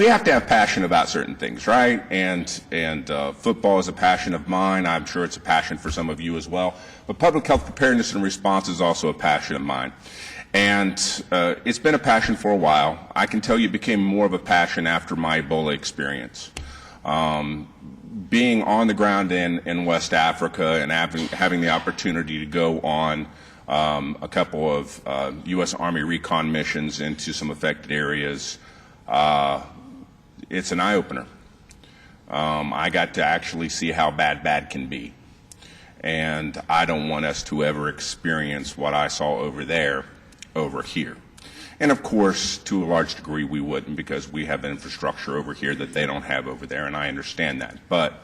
we have to have passion about certain things, right? And football is a passion of mine. I'm sure it's a passion for some of you as well. But public health preparedness and response is also a passion of mine. And it's been a passion for a while. I can tell you it became more of a passion after my Ebola experience. Being on the ground in West Africa and having the opportunity to go on a couple of U.S. Army recon missions into some affected areas, it's an eye-opener. I got to actually see how bad can be. And I don't want us to ever experience what I saw over there over here. And of course, to a large degree, we wouldn't, because we have infrastructure over here that they don't have over there, and I understand that. But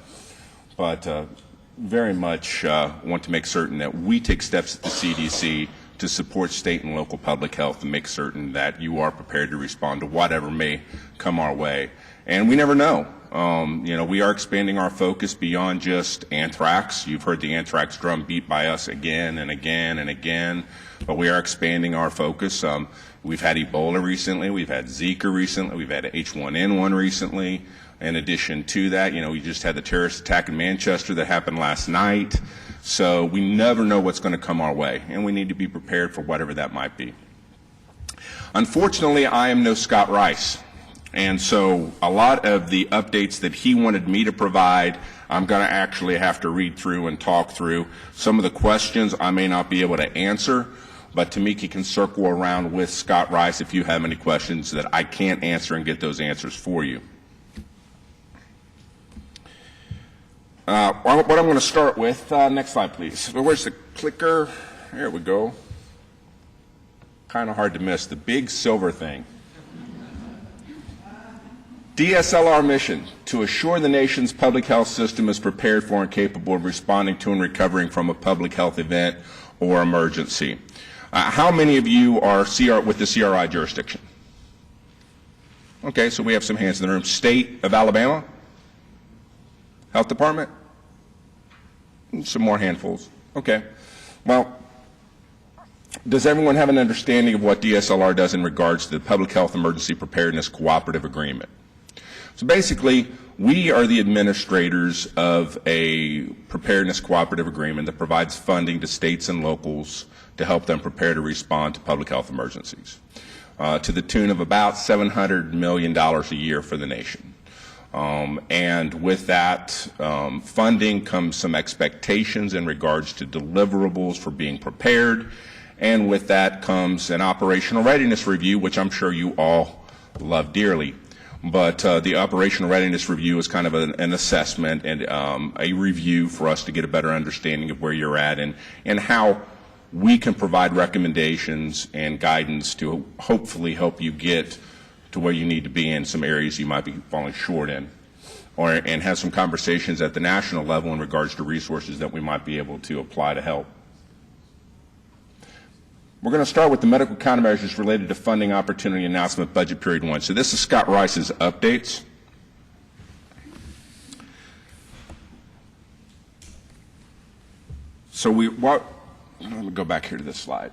very much want to make certain that we take steps at the CDC to support state and local public health and make certain that you are prepared to respond to whatever may come our way. And we never know. We are expanding our focus beyond just anthrax. You've heard the anthrax drum beat by us again and again and again, but we are expanding our focus. We've had Ebola recently, we've had Zika recently, we've had H1N1 recently. In addition to that, we just had the terrorist attack in Manchester that happened last night. So we never know what's going to come our way, and we need to be prepared for whatever that might be. Unfortunately, I am no Scott Rice. And so a lot of the updates that he wanted me to provide, I'm going to actually have to read through and talk through. Some of the questions I may not be able to answer, but Tamiki can circle around with Scott Rice if you have any questions that I can't answer and get those answers for you. What I'm going to start with, next slide please. Where's the clicker? There we go. Kind of hard to miss, the big silver thing. DSLR Mission, to assure the nation's public health system is prepared for and capable of responding to and recovering from a public health event or emergency. How many of you are with the CRI jurisdiction? Okay, so we have some hands in the room. State of Alabama? Health Department? Some more handfuls. Okay. Well, does everyone have an understanding of what DSLR does in regards to the Public Health Emergency Preparedness Cooperative Agreement? So basically, we are the administrators of a preparedness cooperative agreement that provides funding to states and locals to help them prepare to respond to public health emergencies, to the tune of about $700 million a year for the nation. And with that funding comes some expectations in regards to deliverables for being prepared, and with that comes an operational readiness review, which I'm sure you all love dearly. But the operational readiness review is kind of an assessment and a review for us to get a better understanding of where you're at and how we can provide recommendations and guidance to hopefully help you get to where you need to be in some areas you might be falling short in, and have some conversations at the national level in regards to resources that we might be able to apply to help. We're going to start with the medical countermeasures related to funding opportunity announcement budget period 1. So this is Scott Rice's updates. So let me go back here to this slide.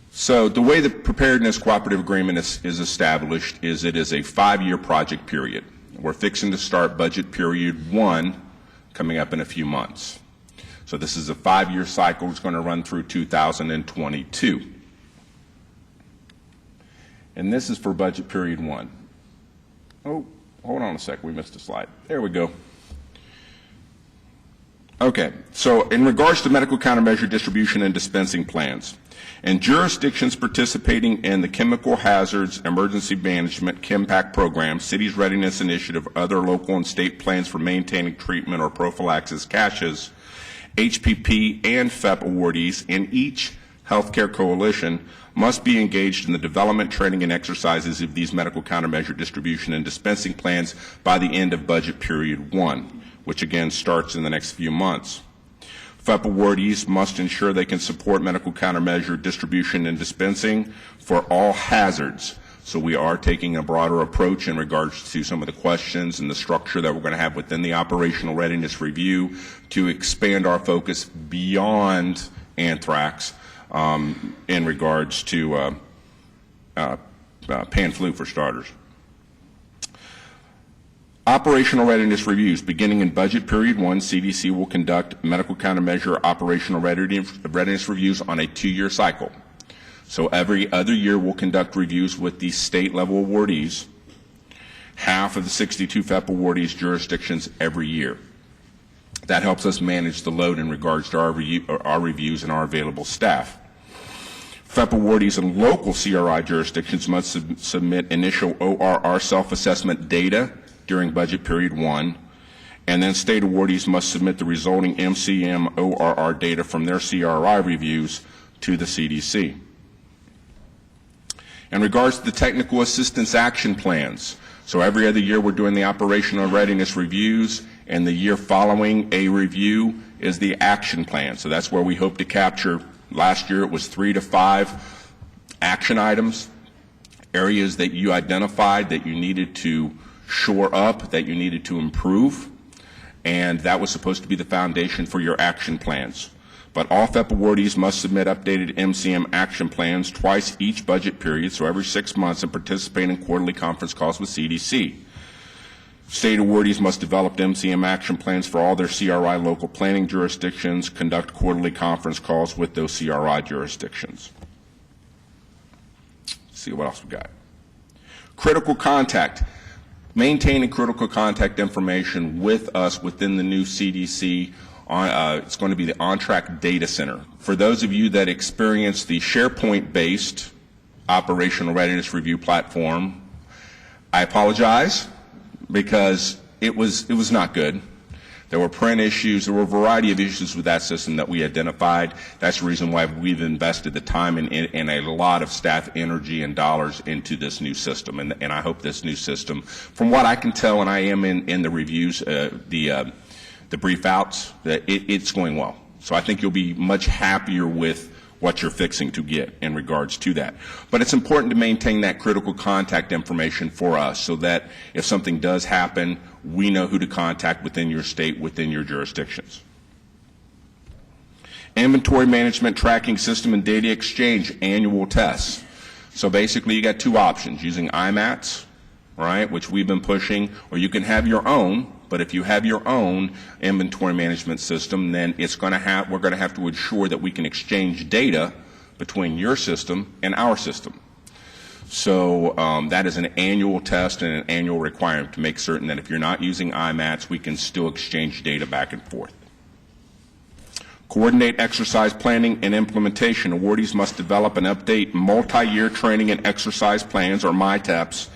So the way the Preparedness Cooperative Agreement is established is it is a 5-year project period. We're fixing to start budget period 1 coming up in a few months. So this is a 5-year cycle. It's going to run through 2022. And this is for budget period 1. Oh, hold on a sec. We missed a slide. There we go. Okay. So in regards to medical countermeasure distribution and dispensing plans, and jurisdictions participating in the Chemical Hazards Emergency Management CHEMPAC program, Cities Readiness Initiative, other local and state plans for maintaining treatment or prophylaxis caches, HPP and FEP awardees in each healthcare coalition must be engaged in the development, training, and exercises of these medical countermeasure distribution and dispensing plans by the end of budget period 1, which again starts in the next few months. FEP awardees must ensure they can support medical countermeasure distribution and dispensing for all hazards. So we are taking a broader approach in regards to some of the questions and the structure that we're going to have within the operational readiness review to expand our focus beyond anthrax in regards to pan flu for starters. Operational readiness reviews. Beginning in budget period 1, CDC will conduct medical countermeasure operational readiness reviews on a 2-year cycle. So every other year we'll conduct reviews with the state level awardees, half of the 62 FEP awardees jurisdictions every year. That helps us manage the load in regards to our reviews and our available staff. FEP awardees in local CRI jurisdictions must submit initial ORR self-assessment data during budget period 1, and then state awardees must submit the resulting MCM ORR data from their CRI reviews to the CDC. In regards to the technical assistance action plans, so every other year we're doing the operational readiness reviews, and the year following a review is the action plan. So that's where we hope to capture. Last year it was 3 to 5 action items, areas that you identified that you needed to shore up, that you needed to improve, and that was supposed to be the foundation for your action plans. But all FEP awardees must submit updated MCM action plans twice each budget period, so every 6 months, and participate in quarterly conference calls with CDC. State awardees must develop MCM action plans for all their CRI local planning jurisdictions, conduct quarterly conference calls with those CRI jurisdictions. Let's see what else we got. Critical contact. Maintaining critical contact information with us within the new CDC. It's going to be the on-track data center. For those of you that experience the SharePoint-based operational readiness review platform, I apologize because it was not good. There were print issues. There were a variety of issues with that system that we identified. That's the reason why we've invested the time and a lot of staff energy and dollars into this new system. And I hope this new system, from what I can tell, and I am in the reviews, the brief outs, that it's going well. So I think you'll be much happier with what you're fixing to get in regards to that. But it's important to maintain that critical contact information for us so that if something does happen, we know who to contact within your state, within your jurisdictions. Inventory management tracking system and data exchange annual tests. So basically you got 2 options, using IMATs, right, which we've been pushing, or you can have your own. But if you have your own inventory management system, then we're going to have to ensure that we can exchange data between your system and our system. So that is an annual test and an annual requirement to make certain that if you're not using IMATs, we can still exchange data back and forth. Coordinate exercise planning and implementation. Awardees must develop and update multi-year training and exercise plans, or MITAPs,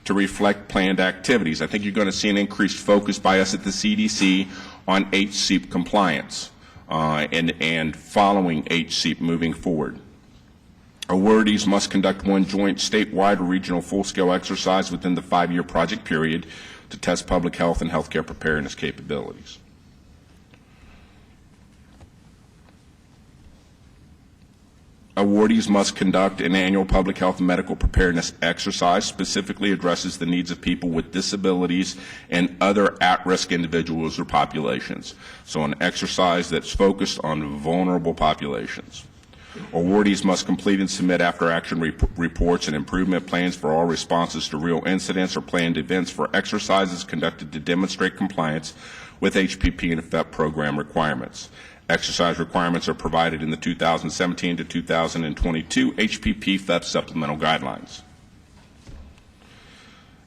to reflect planned activities. I think you're going to see an increased focus by us at the CDC on HCEP compliance and following HCEP moving forward. Awardees must conduct 1 joint statewide or regional full-scale exercise within the 5-year project period to test public health and healthcare preparedness capabilities. Awardees must conduct an annual public health and medical preparedness exercise, specifically addresses the needs of people with disabilities and other at-risk individuals or populations. So an exercise that's focused on vulnerable populations. Awardees must complete and submit after-action reports and improvement plans for all responses to real incidents or planned events for exercises conducted to demonstrate compliance with HPP and FEP program requirements. Exercise requirements are provided in the 2017 to 2022 HPP FEP supplemental guidelines.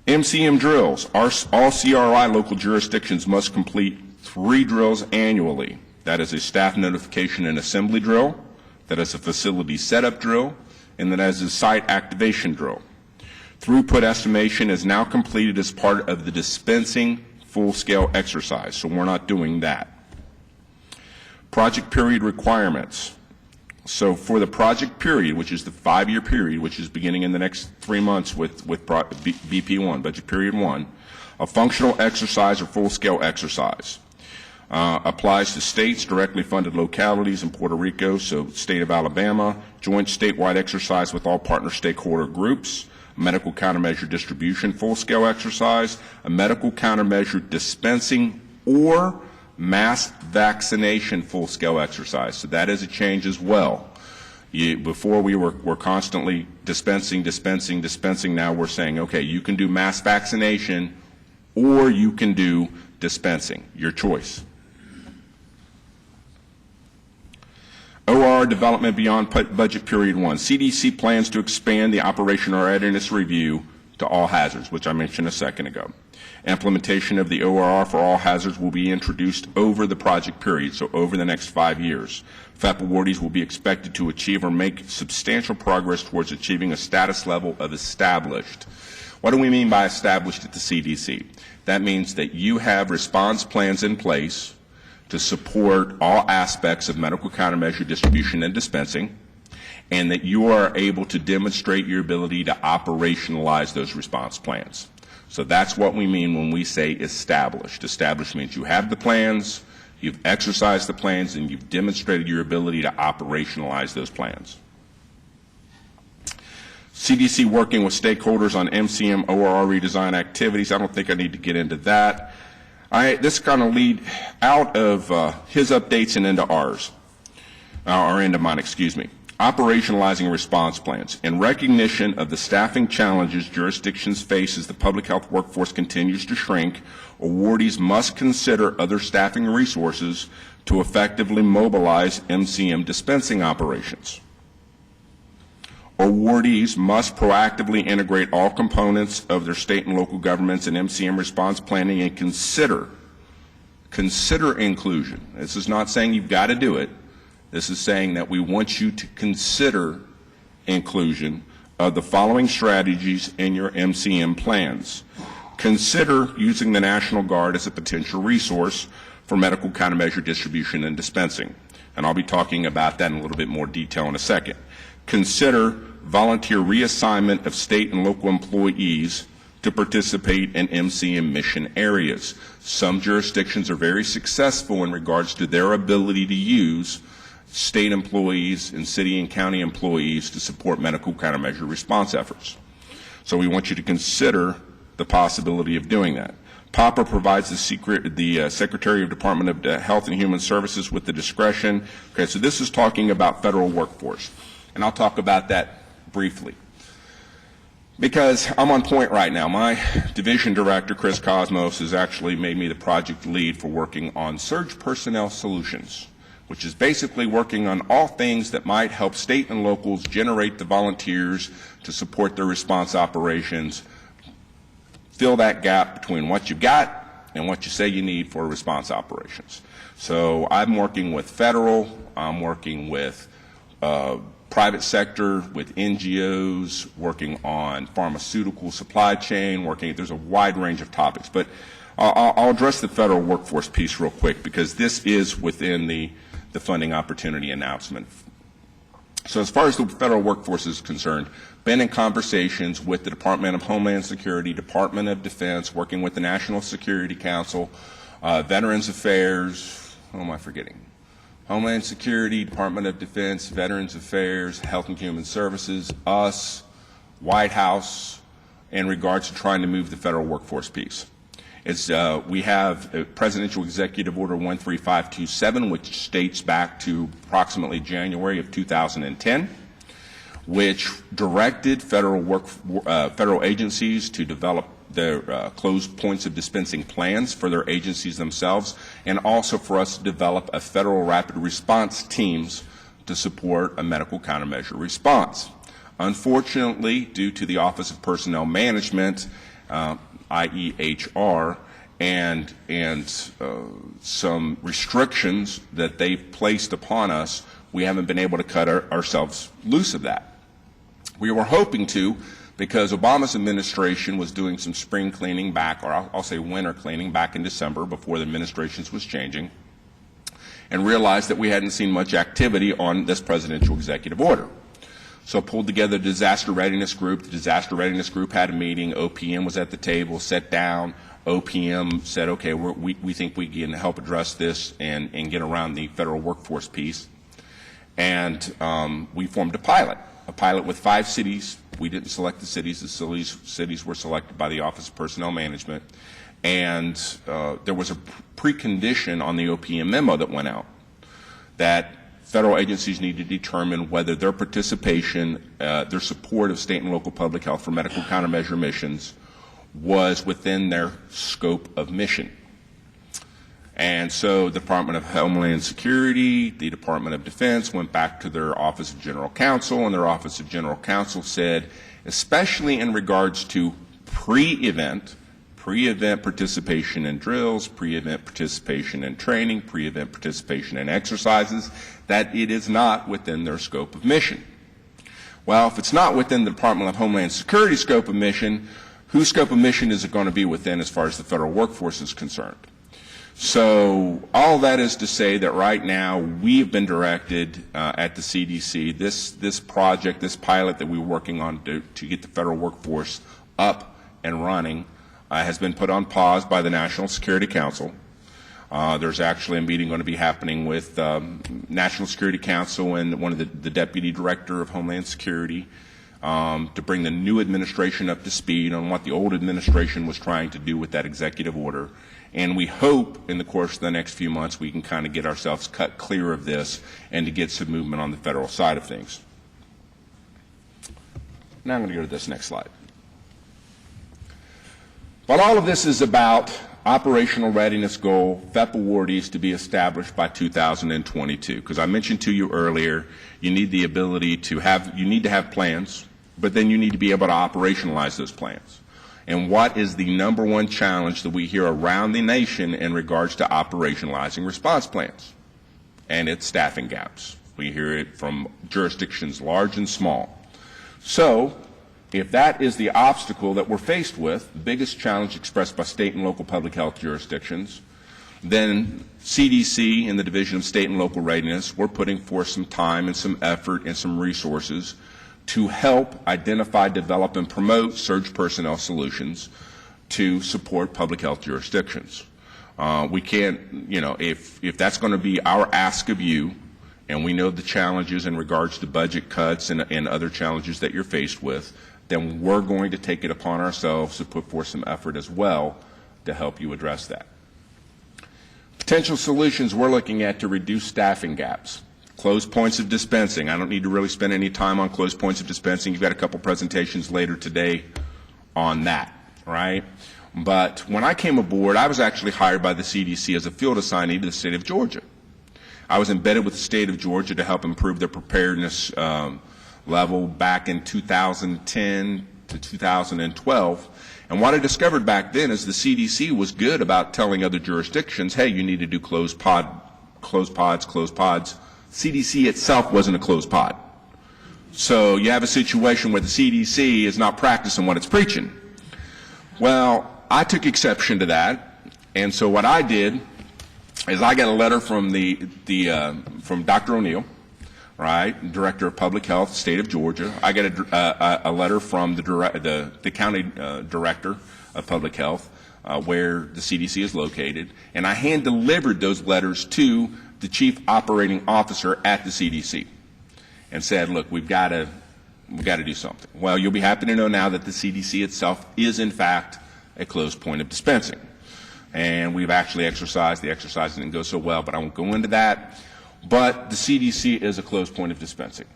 MCM drills. All CRI local jurisdictions must complete 3 drills annually. That is a staff notification and assembly drill, that is a facility setup drill, and that is a site activation drill. Throughput estimation is now completed as part of the dispensing full-scale exercise, so we're not doing that. Project period requirements. So for the project period, which is the 5-year period, which is beginning in the next 3 months with BP1, budget period 1, a functional exercise or full-scale exercise applies to states, directly funded localities in Puerto Rico, so state of Alabama, joint statewide exercise with all partner stakeholder groups, medical countermeasure distribution full-scale exercise, a medical countermeasure dispensing or mass vaccination full-scale exercise. So that is a change as well. Before we were constantly dispensing. Now we're saying, okay, you can do mass vaccination or you can do dispensing, your choice. OR development beyond budget period 1. CDC plans to expand the operational readiness review to all hazards, which I mentioned a second ago. Implementation of the ORR for all hazards will be introduced over the project period, so over the next 5 years. FEP awardees will be expected to achieve or make substantial progress towards achieving a status level of established. What do we mean by established at the CDC? That means that you have response plans in place to support all aspects of medical countermeasure distribution and dispensing, and that you are able to demonstrate your ability to operationalize those response plans. So that's what we mean when we say established. Established means you have the plans, you've exercised the plans, and you've demonstrated your ability to operationalize those plans. CDC working with stakeholders on MCM ORR redesign activities. I don't think I need to get into that. This kind of lead out of his updates and into ours, or into mine, excuse me. Operationalizing response plans. In recognition of the staffing challenges jurisdictions face as the public health workforce continues to shrink, awardees must consider other staffing resources to effectively mobilize MCM dispensing operations. Awardees must proactively integrate all components of their state and local governments in MCM response planning and consider inclusion. This is not saying you've got to do it. This is saying that we want you to consider inclusion of the following strategies in your MCM plans. Consider using the National Guard as a potential resource for medical countermeasure distribution and dispensing. And I'll be talking about that in a little bit more detail in a second. Consider volunteer reassignment of state and local employees to participate in MCM mission areas. Some jurisdictions are very successful in regards to their ability to use state employees and city and county employees to support medical countermeasure response efforts. So we want you to consider the possibility of doing that. POPR provides the Secretary of Department of Health and Human Services with the discretion. Okay, so this is talking about federal workforce, and I'll talk about that briefly because I'm on point right now. My division director, Chris Cosmos, has actually made me the project lead for working on surge personnel solutions, which is basically working on all things that might help state and locals generate the volunteers to support their response operations, fill that gap between what you've got and what you say you need for response operations. So I'm working with federal, I'm working with private sector, with NGOs, working on pharmaceutical supply chain, there's a wide range of topics. But I'll address the federal workforce piece real quick because this is within the funding opportunity announcement. So as far as the federal workforce is concerned, been in conversations with the Department of Homeland Security, Department of Defense, working with the National Security Council, Veterans Affairs, who am I forgetting? Homeland Security, Department of Defense, Veterans Affairs, Health and Human Services, us, White House, in regards to trying to move the federal workforce piece. We have a Presidential Executive Order 13527, which dates back to approximately January of 2010, which directed federal agencies to develop their closed points of dispensing plans for their agencies themselves, and also for us to develop a federal rapid response teams to support a medical countermeasure response. Unfortunately, due to the Office of Personnel Management, i.e. HR, and some restrictions that they've placed upon us, we haven't been able to cut ourselves loose of that. We were hoping to, because Obama's administration was doing some spring cleaning back, or I'll say winter cleaning back in December before the administrations was changing, and realized that we hadn't seen much activity on this presidential executive order. So pulled together the Disaster Readiness Group. The Disaster Readiness Group had a meeting. OPM was at the table, sat down. OPM said, okay, we think we can help address this and get around the federal workforce piece. And we formed a pilot with 5 cities. We didn't select the cities. The cities were selected by the Office of Personnel Management. And there was a precondition on the OPM memo that went out that federal agencies need to determine whether their participation, their support of state and local public health for medical countermeasure missions, was within their scope of mission. And so the Department of Homeland Security, the Department of Defense went back to their Office of General Counsel, and their Office of General Counsel said, especially in regards to pre-event participation in drills, pre-event participation in training, pre-event participation in exercises, that it is not within their scope of mission. Well, if it's not within the Department of Homeland Security scope of mission, whose scope of mission is it going to be within as far as the federal workforce is concerned? So all that is to say that right now we have been directed at the CDC, this project, this pilot that we're working on to get the federal workforce up and running has been put on pause by the National Security Council. There's actually a meeting going to be happening with National Security Council and one of the Deputy Director of Homeland Security to bring the new administration up to speed on what the old administration was trying to do with that executive order. And we hope in the course of the next few months we can kind of get ourselves cut clear of this and to get some movement on the federal side of things. Now I'm going to go to this next slide. While all of this is about operational readiness goal, FEP awardees to be established by 2022, because I mentioned to you earlier, you need the ability to have, you need to have plans, but then you need to be able to operationalize those plans. And what is the number one challenge that we hear around the nation in regards to operationalizing response plans? And it's staffing gaps. We hear it from jurisdictions large and small. So if that is the obstacle that we're faced with, the biggest challenge expressed by state and local public health jurisdictions, then CDC and the Division of State and Local Readiness, we're putting forth some time and some effort and some resources to help identify, develop, and promote surge personnel solutions to support public health jurisdictions. We can't, if that's going to be our ask of you, and we know the challenges in regards to budget cuts and other challenges that you're faced with, then we're going to take it upon ourselves to put forth some effort as well to help you address that. Potential solutions we're looking at to reduce staffing gaps. Closed points of dispensing. I don't need to really spend any time on closed points of dispensing. You've got a couple presentations later today on that, right? But when I came aboard, I was actually hired by the CDC as a field assignee to the state of Georgia. I was embedded with the state of Georgia to help improve their preparedness level back in 2010 to 2012. And what I discovered back then is the CDC was good about telling other jurisdictions, hey, you need to do closed pods. CDC itself wasn't a closed pod. So you have a situation where the CDC is not practicing what it's preaching. Well, I took exception to that, and so what I did is I got a letter from from Dr. O'Neill, right, Director of Public Health, State of Georgia. I got a letter from the County Director of Public Health, where the CDC is located, and I hand-delivered those letters to the Chief Operating Officer at the CDC and said, look, we've got to do something. Well, you'll be happy to know now that the CDC itself is, in fact, a closed point of dispensing. And we've actually exercised. The exercise didn't go so well, but I won't go into that. But the CDC is a closed point of dispensing.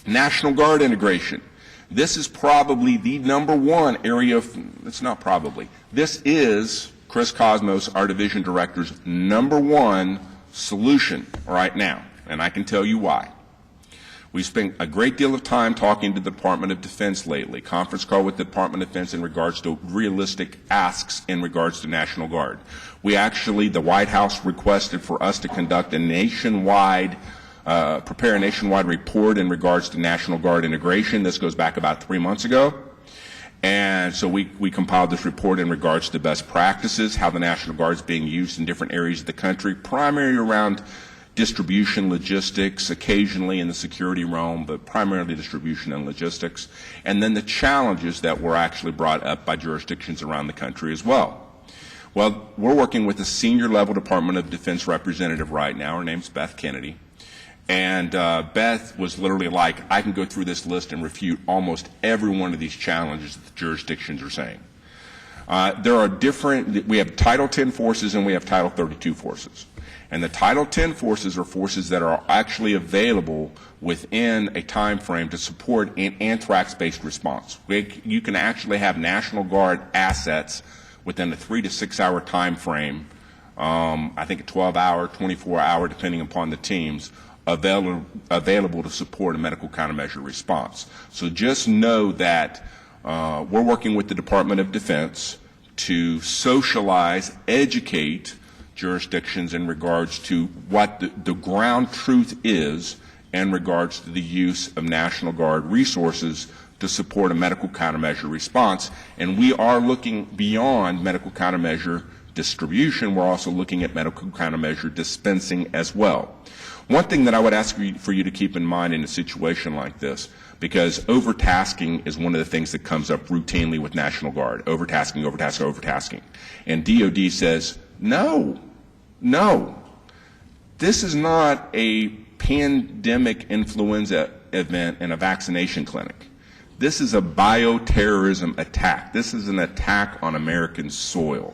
National Guard integration. This is probably the number one area of, it's not probably, this is Chris Cosmos, our division director's number one solution right now, and I can tell you why. We spent a great deal of time talking to the Department of Defense lately, conference call with the Department of Defense in regards to realistic asks in regards to National Guard. The White House requested for us to conduct a nationwide, prepare a nationwide report in regards to National Guard integration. This goes back about 3 months ago. And so we compiled this report in regards to best practices, how the National Guard is being used in different areas of the country, primarily around distribution, logistics, occasionally in the security realm, but primarily distribution and logistics, and then the challenges that were actually brought up by jurisdictions around the country as well. Well, we're working with a senior level Department of Defense representative right now. Her name's Beth Kennedy. And Beth was literally like, I can go through this list and refute almost every one of these challenges that the jurisdictions are saying. There are we have Title 10 forces and we have Title 32 forces. And the Title X forces are forces that are actually available within a time frame to support an anthrax-based response. You can actually have National Guard assets within a 3 to 6 hour time frame, I think a 12-hour, 24-hour, depending upon the teams, available to support a medical countermeasure response. So just know that we're working with the Department of Defense to socialize, educate jurisdictions in regards to what the ground truth is in regards to the use of National Guard resources to support a medical countermeasure response. And we are looking beyond medical countermeasure distribution. We're also looking at medical countermeasure dispensing as well. One thing that I would ask for you to keep in mind in a situation like this, because overtasking is one of the things that comes up routinely with National Guard. Overtasking, overtasking, overtasking. And DOD says, no. This is not a pandemic influenza event in a vaccination clinic. This is a bioterrorism attack. This is an attack on American soil.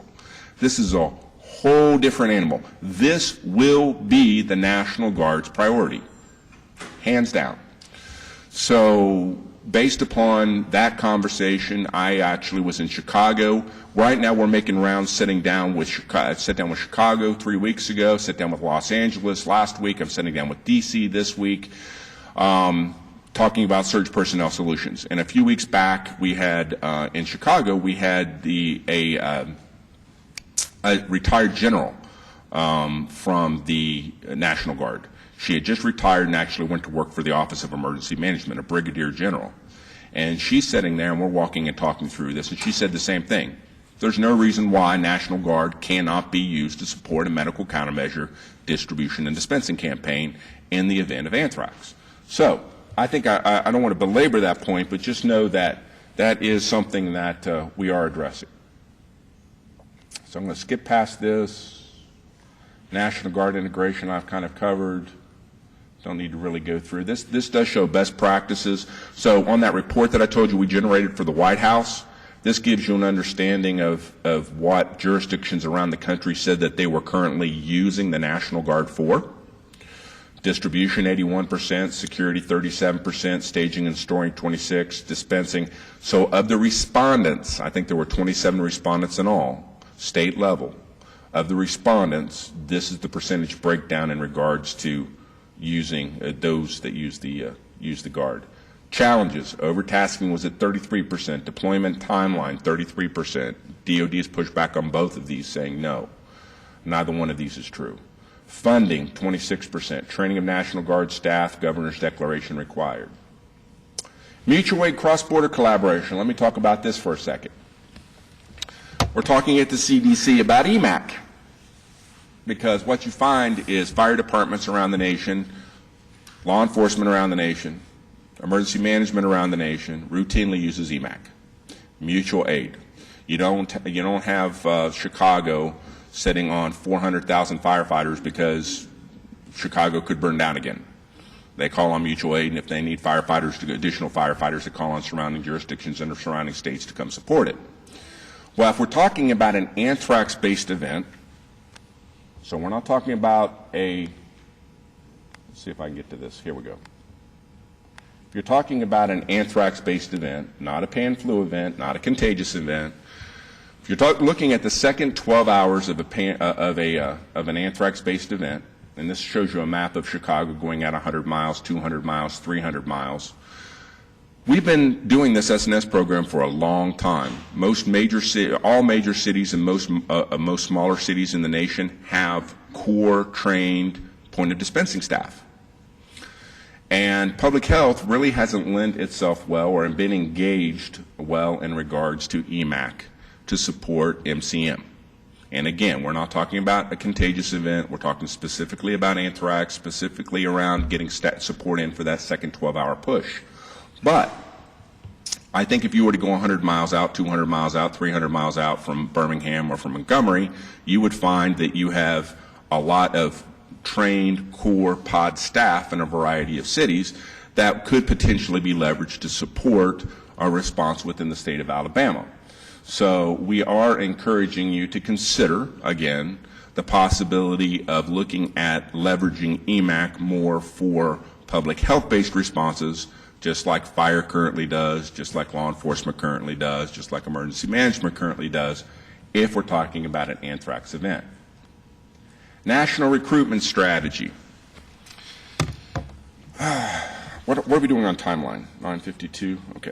This is a whole different animal. This will be the National Guard's priority, hands down. So based upon that conversation, I actually was in Chicago. Right now we're making rounds sitting down with Chicago. I sat down with Chicago 3 weeks ago, sat down with Los Angeles last week. I'm sitting down with DC this week, talking about surge personnel solutions. And a few weeks back, we had, in Chicago, we had a retired general from the National Guard. She had just retired and actually went to work for the Office of Emergency Management, a brigadier general. And she's sitting there, and we're walking and talking through this, and she said the same thing. There's no reason why National Guard cannot be used to support a medical countermeasure distribution and dispensing campaign in the event of anthrax. So I think I don't want to belabor that point, but just know that that is something that we are addressing. So I'm going to skip past this. National Guard integration I've kind of covered. Don't need to really go through this. This does show best practices. So on that report that I told you we generated for the White House, this gives you an understanding of what jurisdictions around the country said that they were currently using the National Guard for. Distribution 81%, security 37%, staging and storing 26%, dispensing. So of the respondents, I think there were 27 respondents in all, state level. Of the respondents, this is the percentage breakdown in regards to using those that use the Guard. Challenges, overtasking was at 33%, deployment timeline 33%. DOD has pushed back on both of these, saying no, neither one of these is true. Funding 26%, training of National Guard staff, governor's declaration required. Mutual aid cross-border collaboration, let me talk about this for a second. We're talking at the CDC about EMAC, because what you find is fire departments around the nation, law enforcement around the nation, emergency management around the nation routinely uses EMAC, mutual aid. You don't have Chicago sitting on 400,000 firefighters because Chicago could burn down again. They call on mutual aid, and if they need firefighters, additional firefighters, they call on surrounding jurisdictions and surrounding states to come support it. Well, if we're talking about an anthrax-based event, so we're not talking about let's see if I can get to this. Here we go. If you're talking about an anthrax-based event, not a pan-flu event, not a contagious event, if you're looking at the second 12 hours of an anthrax-based event, and this shows you a map of Chicago going at 100 miles, 200 miles, 300 miles. We've been doing this SNS program for a long time. All major cities and most smaller cities in the nation have core trained point of dispensing staff. And public health really hasn't lent itself well or been engaged well in regards to EMAC to support MCM. And again, we're not talking about a contagious event. We're talking specifically about anthrax, specifically around getting support in for that second 12-hour push. But I think if you were to go 100 miles out, 200 miles out, 300 miles out from Birmingham or from Montgomery, you would find that you have a lot of trained core pod staff in a variety of cities that could potentially be leveraged to support our response within the state of Alabama. So we are encouraging you to consider, again, the possibility of looking at leveraging EMAC more for public health-based responses, just like fire currently does, just like law enforcement currently does, just like emergency management currently does, if we're talking about an anthrax event. National recruitment strategy. What are we doing on timeline? 9:52? Okay.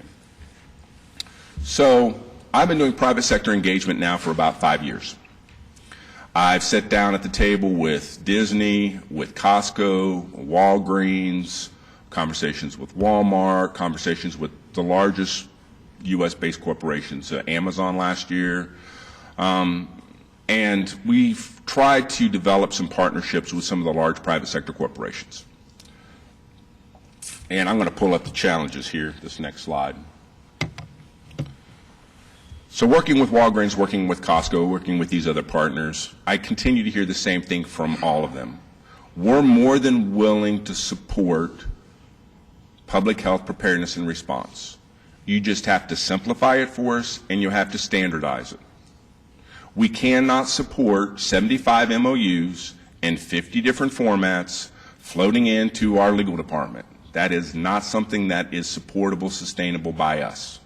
So I've been doing private sector engagement now for about 5 years. I've sat down at the table with Disney, with Costco, Walgreens, conversations with Walmart, conversations with the largest U.S.-based corporations, Amazon last year. And we've tried to develop some partnerships with some of the large private sector corporations. And I'm going to pull up the challenges here, this next slide. So working with Walgreens, working with Costco, working with these other partners, I continue to hear the same thing from all of them. We're more than willing to support public health preparedness and response. You just have to simplify it for us, and you have to standardize it. We cannot support 75 MOUs in 50 different formats floating into our legal department. That is not something that is supportable, sustainable by us.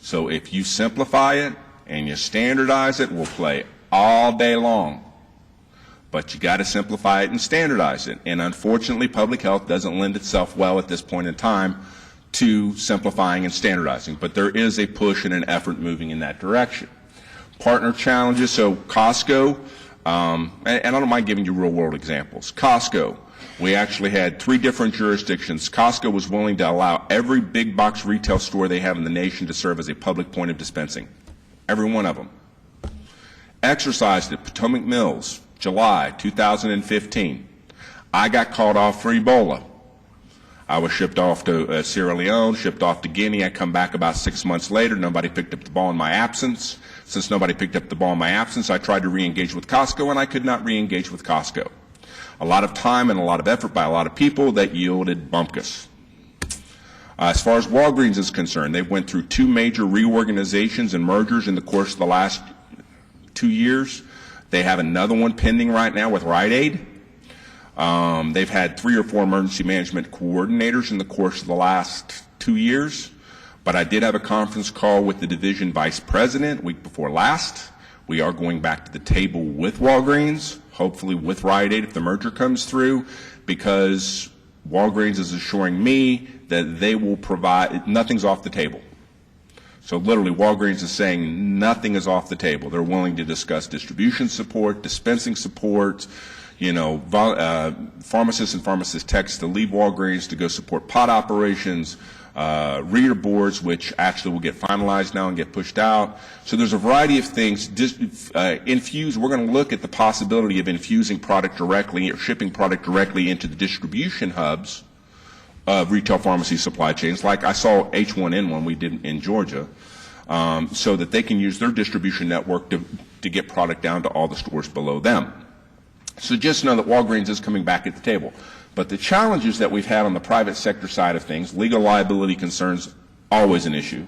So if you simplify it and you standardize it, we'll play all day long. But you got to simplify it and standardize it. And unfortunately, public health doesn't lend itself well at this point in time to simplifying and standardizing. But there is a push and an effort moving in that direction. Partner challenges, so Costco, and I don't mind giving you real world examples. Costco, we actually had 3 different jurisdictions. Costco was willing to allow every big box retail store they have in the nation to serve as a public point of dispensing. Every one of them. Exercised at Potomac Mills, July 2015. I got called off for Ebola. I was shipped off to Sierra Leone, shipped off to Guinea. I come back about 6 months later. Nobody picked up the ball in my absence. Since nobody picked up the ball in my absence, I tried to re-engage with Costco, and I could not re-engage with Costco. A lot of time and a lot of effort by a lot of people that yielded bumpkus. As far as Walgreens is concerned, they went through 2 major reorganizations and mergers in the course of the last 2 years. They have another one pending right now with Rite Aid. They've had 3 or 4 emergency management coordinators in the course of the last 2 years. But I did have a conference call with the division vice president week before last. We are going back to the table with Walgreens, hopefully with Rite Aid if the merger comes through, because Walgreens is assuring me that they will provide, nothing's off the table. So literally Walgreens is saying nothing is off the table. They're willing to discuss distribution support, dispensing support, pharmacists and pharmacist techs to leave Walgreens to go support pod operations, reader boards, which actually will get finalized now and get pushed out. So there's a variety of things. We're going to look at the possibility of infusing product directly or shipping product directly into the distribution hubs of retail pharmacy supply chains, like I saw H1N1 we did in Georgia, so that they can use their distribution network to get product down to all the stores below them. So just know that Walgreens is coming back at the table. But the challenges that we've had on the private sector side of things, legal liability concerns, always an issue,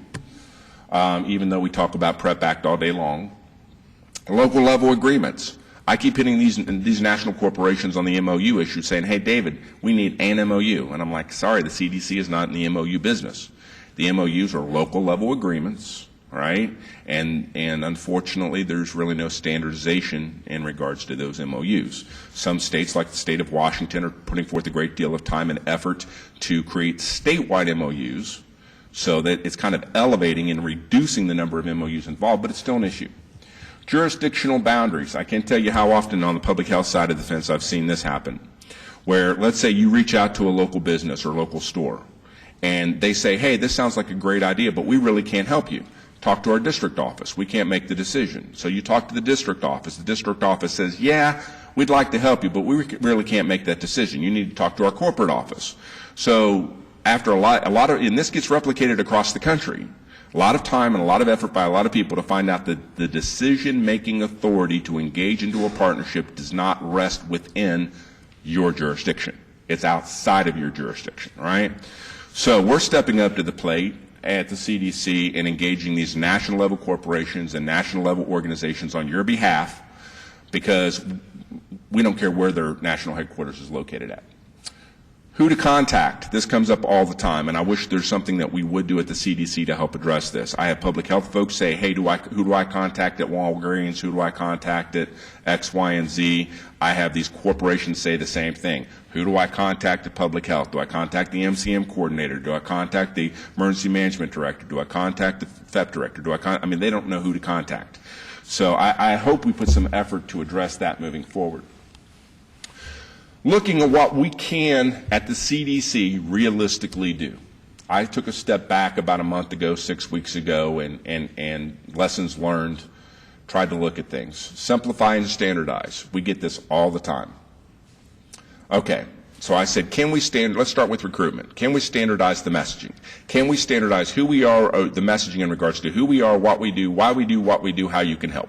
even though we talk about PrEP Act all day long. Local level agreements. I keep hitting these national corporations on the MOU issue saying, hey, David, we need an MOU. And I'm like, sorry, the CDC is not in the MOU business. The MOUs are local level agreements, right? And unfortunately, there's really no standardization in regards to those MOUs. Some states, like the state of Washington, are putting forth a great deal of time and effort to create statewide MOUs so that it's kind of elevating and reducing the number of MOUs involved, but it's still an issue. Jurisdictional boundaries. I can't tell you how often on the public health side of the fence I've seen this happen, where let's say you reach out to a local business or local store, and they say, hey, this sounds like a great idea, but we really can't help you. Talk to our district office. We can't make the decision. So you talk to the district office. The district office says, yeah, we'd like to help you, but we really can't make that decision. You need to talk to our corporate office. So after a lot of, and this gets replicated across the country, a lot of time and a lot of effort by a lot of people to find out that the decision-making authority to engage into a partnership does not rest within your jurisdiction. It's outside of your jurisdiction, right? So we're stepping up to the plate at the CDC and engaging these national level corporations and national level organizations on your behalf, because we don't care where their national headquarters is located at. Who to contact? This comes up all the time, and I wish there's something that we would do at the CDC to help address this. I have public health folks say, hey, who do I contact at Walgreens? Who do I contact at X, Y, and Z? I have these corporations say the same thing. Who do I contact at public health? Do I contact the MCM coordinator? Do I contact the emergency management director? Do I contact the FEP director? I mean, they don't know who to contact. So I hope we put some effort to address that moving forward. Looking at what we can at the CDC realistically do. I took a step back about a month ago, 6 weeks ago, and lessons learned, tried to look at things. Simplify and standardize. We get this all the time. Okay, so I said, let's start with recruitment. Can we standardize the messaging? Can we standardize who we are, the messaging in regards to who we are, what we do, why we do what we do, how you can help?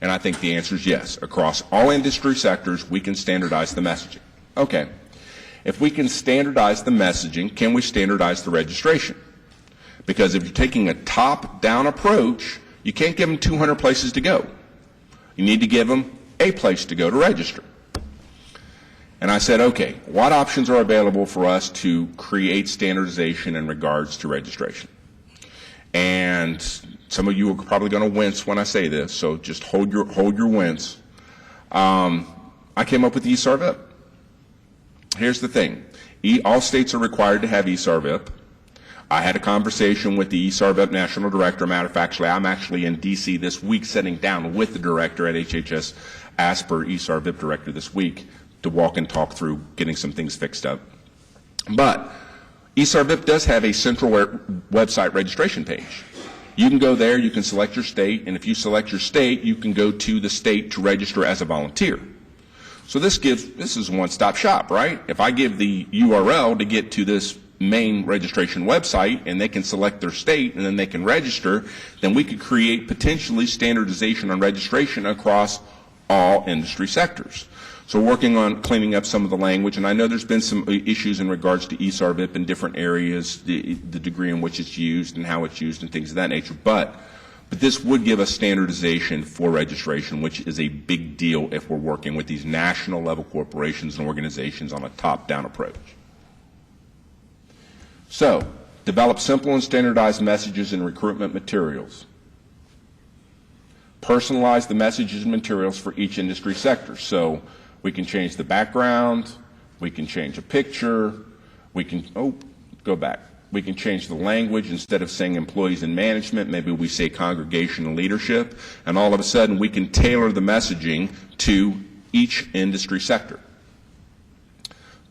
And I think the answer is yes. Across all industry sectors, we can standardize the messaging. Okay. If we can standardize the messaging, can we standardize the registration? Because if you're taking a top-down approach, you can't give them 200 places to go. You need to give them a place to go to register. And I said, okay, what options are available for us to create standardization in regards to registration? And some of you are probably going to wince when I say this, so just hold your wince. I came up with eSRVIP. Here's the thing. All states are required to have eSRVIP. I had a conversation with the eSRVIP national director. Matter of fact, I'm actually in D.C. this week sitting down with the director at HHS, ASPR eSRVIP director this week, to walk and talk through getting some things fixed up. But eSRVIP does have a central website registration page. You can go there, you can select your state, and if you select your state, you can go to the state to register as a volunteer. So this is a one-stop shop, right? If I give the URL to get to this main registration website and they can select their state and then they can register, then we could create potentially standardization on registration across all industry sectors. So working on cleaning up some of the language, and I know there's been some issues in regards to eSRVIP in different areas, the degree in which it's used and how it's used and things of that nature, but this would give us standardization for registration, which is a big deal if we're working with these national level corporations and organizations on a top-down approach. So, develop simple and standardized messages and recruitment materials. Personalize the messages and materials for each industry sector. So, we can change the background, we can change a picture, we can, we can change the language. Instead of saying employees in management, maybe we say congregation and leadership, and all of a sudden we can tailor the messaging to each industry sector.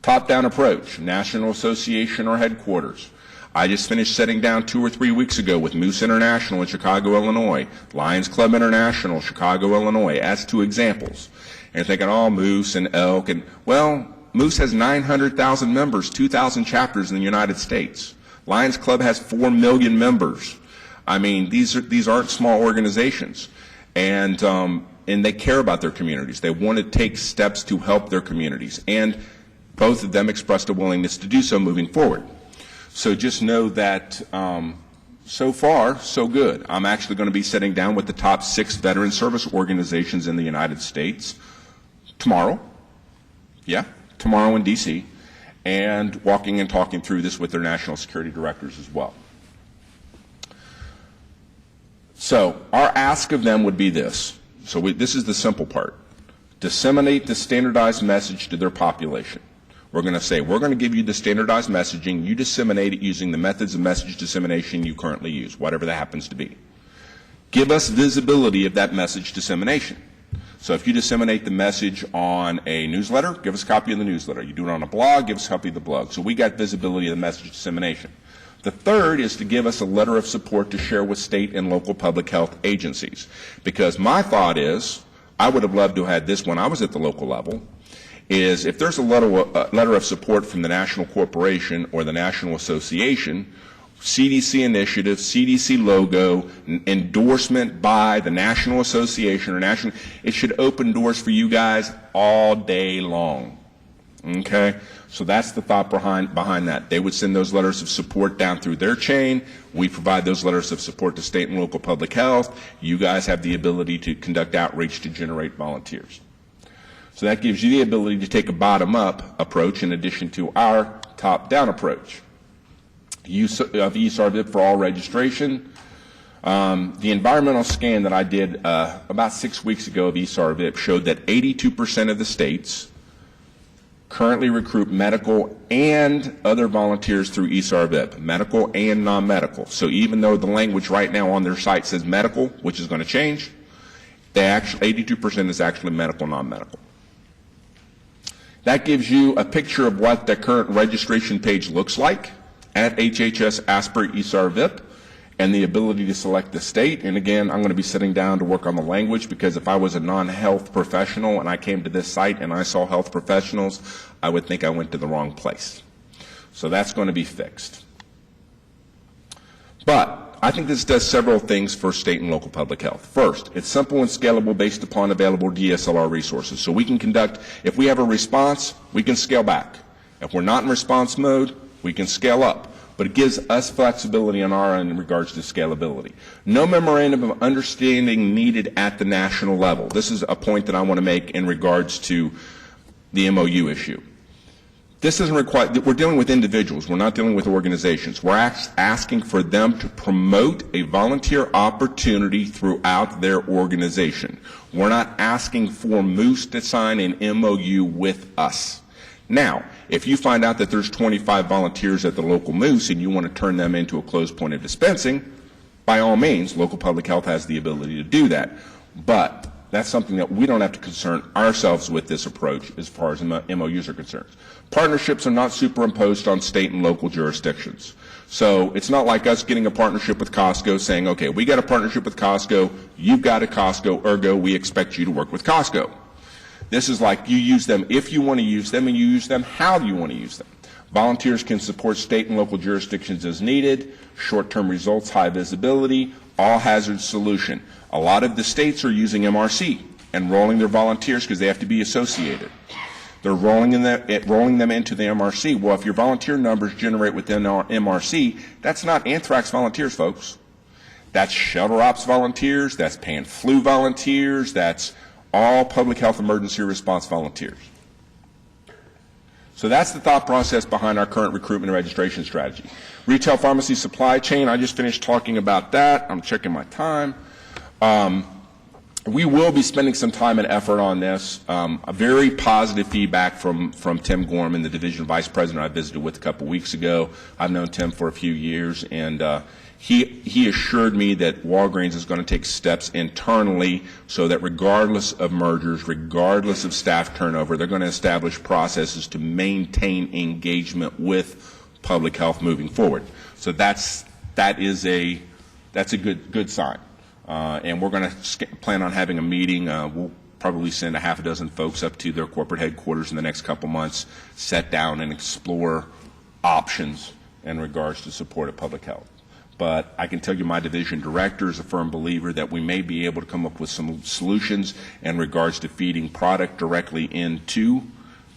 Top-down approach, national association or headquarters. I just finished sitting down 2 or 3 weeks ago with Moose International in Chicago, Illinois, Lions Club International, Chicago, Illinois, as 2 examples. And you're thinking, oh, Moose and Elk, and well, Moose has 900,000 members, 2,000 chapters in the United States. Lions Club has 4 million members. I mean, these aren't small organizations, and they care about their communities. They want to take steps to help their communities, and both of them expressed a willingness to do so moving forward. So just know that so far, so good. I'm actually going to be sitting down with the top 6 veteran service organizations in the United States tomorrow. Yeah, tomorrow in D.C., and walking and talking through this with their national security directors as well. So our ask of them would be this. So this is the simple part. Disseminate the standardized message to their population. We're going to say, we're going to give you the standardized messaging. You disseminate it using the methods of message dissemination you currently use, whatever that happens to be. Give us visibility of that message dissemination. So if you disseminate the message on a newsletter, give us a copy of the newsletter. You do it on a blog, give us a copy of the blog. So we got visibility of the message dissemination. The third is to give us a letter of support to share with state and local public health agencies. Because my thought is, I would have loved to have had this when I was at the local level, is if there's a letter of support from the national corporation or the national association, CDC initiative, CDC logo, endorsement by the national association or national, it should open doors for you guys all day long. Okay, so that's the thought behind that. They would send those letters of support down through their chain. We provide those letters of support to state and local public health. You guys have the ability to conduct outreach to generate volunteers. So that gives you the ability to take a bottom-up approach in addition to our top-down approach. Use of ESRVIP for all registration. The environmental scan that I did about 6 weeks ago of ESRVIP showed that 82% of the states currently recruit medical and other volunteers through ESRVIP, medical and non-medical. So even though the language right now on their site says medical, which is going to change, 82% is actually medical, non-medical. That gives you a picture of what the current registration page looks like at HHS ASPR ESRVIP, and the ability to select the state. And again, I'm going to be sitting down to work on the language, because if I was a non-health professional and I came to this site and I saw health professionals, I would think I went to the wrong place. So that's going to be fixed. But I think this does several things for state and local public health. First, it's simple and scalable based upon available DSLR resources. So we can conduct, if we have a response, we can scale back. If we're not in response mode, we can scale up. But it gives us flexibility on our end in regards to scalability. No memorandum of understanding needed at the national level. This is a point that I want to make in regards to the MOU issue. This doesn't require, we're dealing with individuals, we're not dealing with organizations. We're asking for them to promote a volunteer opportunity throughout their organization. We're not asking for Moose to sign an MOU with us. Now, if you find out that there's 25 volunteers at the local Moose and you want to turn them into a closed point of dispensing, by all means, local public health has the ability to do that. But that's something that we don't have to concern ourselves with this approach as far as MOUs are concerned. Partnerships are not superimposed on state and local jurisdictions. So it's not like us getting a partnership with Costco saying, okay, we got a partnership with Costco, you've got a Costco, ergo we expect you to work with Costco. This is like you use them if you want to use them, and you use them how you want to use them. Volunteers can support state and local jurisdictions as needed, short-term results, high visibility, all-hazard solution. A lot of the states are using MRC, enrolling their volunteers because they have to be associated. They're rolling them into the MRC. Well, if your volunteer numbers generate within our MRC, that's not Anthrax volunteers, folks. That's shelter ops volunteers, that's pan flu volunteers, that's all public health emergency response volunteers. So that's the thought process behind our current recruitment and registration strategy. Retail pharmacy supply chain, I just finished talking about that. I'm checking my time. We will be spending some time and effort on this. A very positive feedback from Tim Gorman, the division vice president I visited with a couple weeks ago. I've known Tim for a few years, and he assured me that Walgreens is going to take steps internally so that regardless of mergers, regardless of staff turnover, they're going to establish processes to maintain engagement with public health moving forward. So that's a good sign. And we're going to plan on having a meeting. We'll probably send a half a dozen folks up to their corporate headquarters in the next couple months, sit down and explore options in regards to support of public health. But I can tell you my division director is a firm believer that we may be able to come up with some solutions in regards to feeding product directly into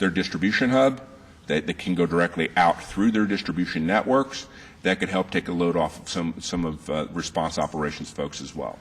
their distribution hub that can go directly out through their distribution networks. That could help take a load off of some of response operations folks as well.